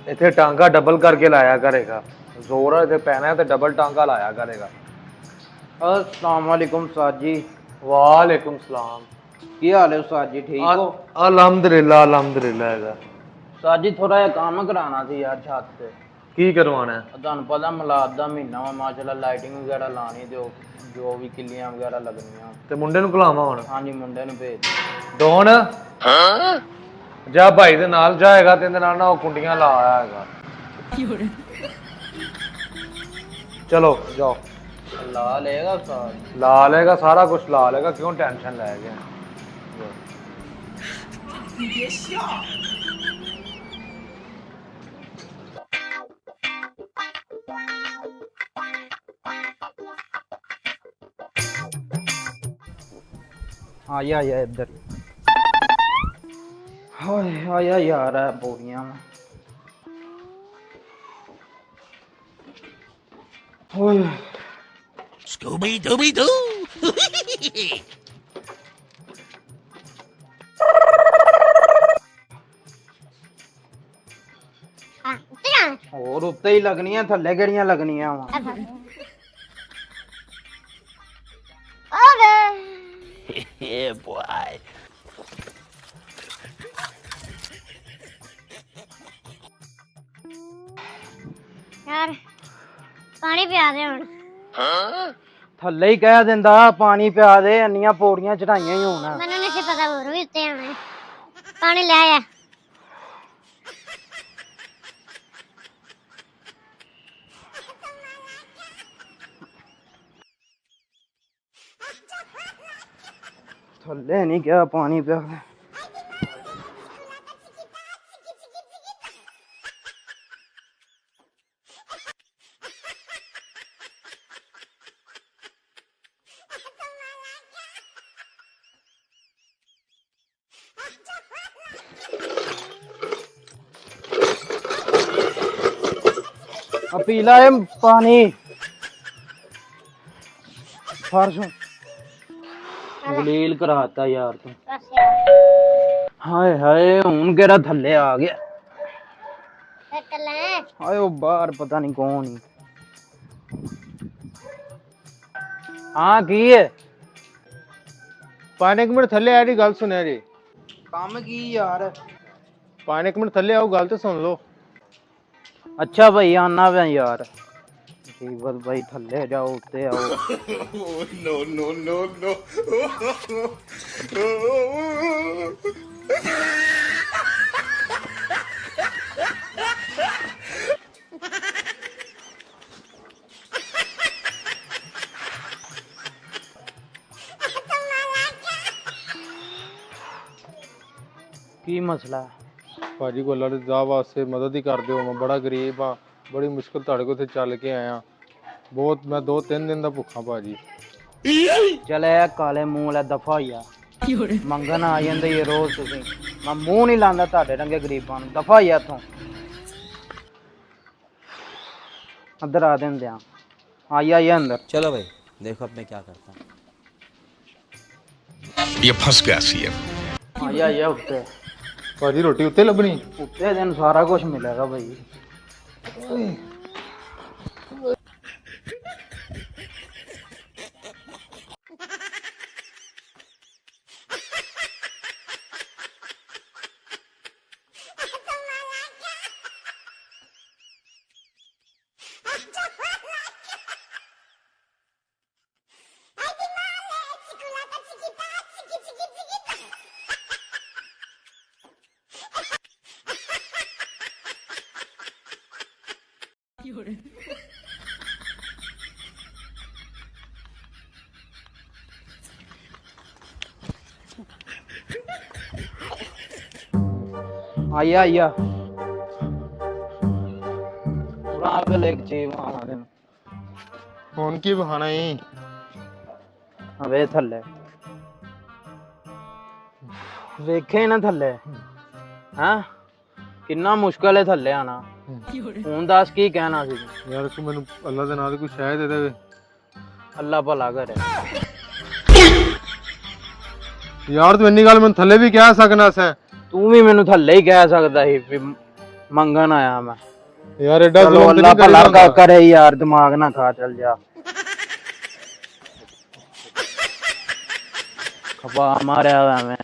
इतने टांका डबल करके लाया करेगा, जोर है इतने पैना है तो डबल टांका लाया करेगा। अस्सलाम वालेकुम उस्ताद जी। वालेकुम सलाम। की हाल है उस्ताद जी, ठीक हो? अल्हम्दुलिल्लाह अल्हम्दुलिल्लाह है। उस्ताद जी थोड़ा जिहा काम कराना सी यार छत ते। की करवाना है? ਤੁਹਾਨੂੰ ਪਤਾ ਮਿਲਾਦ ਦਾ ਮਹੀਨਾ ਵਾ, ਮਾਸ਼ਾਅੱਲਾ ਲਾਈਟਿੰਗ ਵਗੈਰਾ ਲਾਣੀ ਤੇ ਜੋ ਵੀ ਕਿੱਲੀਆਂ ਵਗੈਰਾ ਲੱਗਣੀਆਂ ਤੇ ਮੁੰਡੇ ਨੂੰ ਘਲਾਵਾਂ ਹੁਣ? ਹਾਂਜੀ ਮੁੰਡੇ ਨੂੰ ਭੇਜ ਡੋਨ ਜਾ ਭਾਈ ਦੇ ਨਾਲ ਜਾਏਗਾ ਤੇ ਇਹਦੇ ਨਾਲ ਨਾ ਉਹ ਕੁੰਡੀਆਂ ਲਾ ਆਇਆ ਹੈਗਾ। चलो जाओ। ਲਾ ਲਏਗਾ ਉਸਤਾਦ? ला लेगा, सारा कुछ ला लेगा, क्यों टेंशन ले गए? आया इधर। हाय आया यार है बोरियां। Scooby Dooby Doo. और उत्ते ही लगनियां, थल्ले केड़ियां लगनियां वा? Yeah, boy. यार पानी पिया दे हुण। थल्ले ही कह दिंदा पानी पिया दे, अन्नियां पौड़ियां चढ़ाइयां ही होण। मैनू नहीं पता होर भी उत्ते आना पानी ले आ। थल्ले नहीं क्या पानी पिया दे। पीला है पानी फर्श गलील कराता यार तू। बस यार हाय हाय हुन केड़ा थल्ले आ गया। एक ले हाय वो बाहर पता नहीं कौन ही। हाँ की है? 5 मिनट थल्ले आ रही गल सुनिया जी। काम की यार? 5 मिनट थल्ले आओ, गल तो सुन लो। अच्छा भाई आना मैं यार। जीवल भाई थल्ले जाओ उत्ते आओ। No, no, no, no. की मसला है? भाजी को अल्लाह रज़ा वास्ते मदद ही कर दो, मैं बड़ा गरीब हाँ, बड़ी मुश्किल तुहाडे कोल चल के आया बहुत। मैं 2-3 दिन का भुखा भाजी। चले काले मुंह वाला दफा होइया मंगन आ जांदे ये रोज तुसीं। मैं मुंह नहीं लांदा तुहाडे रंगे गरीबां नूं। दफा होइया इत्थों। अंदर आ देन दियां। आइया अंदर। चलो भाई देखो अब मैं क्या करता हूँ। ये फंस गया सीएम। आइया उत्ते। भाजी रोटी उत्ते लभनी? उत्ते दिन सारा कुछ मिलेगा भाई। आइया एक चीज वहां देन। हुण की बहाना ही? अबे थल्ले वेखे ना थल्ले। हैं किन्ना मुश्किल है थल्ले आना। हुण दस की कहना सी? यार तू मैनू अल्लाह दे नाल कोई शह दे दे। अल्लाह भला करे। यार तू इन्नी गल मैनू थल्ले भी कह सकना सै। तू भी मैनू थल्ले ही कह सकदा सी। ਮੰਗਣ ਆਇਆ ਮੈਂ ਯਾਰ ਐਡਾ ਚਲੋ ਜ਼ੁਲਮ ਤੇ ਅੱਲਾ ਨਹੀਂ ਭਲਾ ਕਰੀਦਾ ਕਰੇ ਯਾਰ ਦਿਮਾਗ ਨਾ ਖਾ ਚੱਲ ਜਾ ਖਪਾ ਮਾਰਿਆ ਹੋਇਆ ਮੈਂ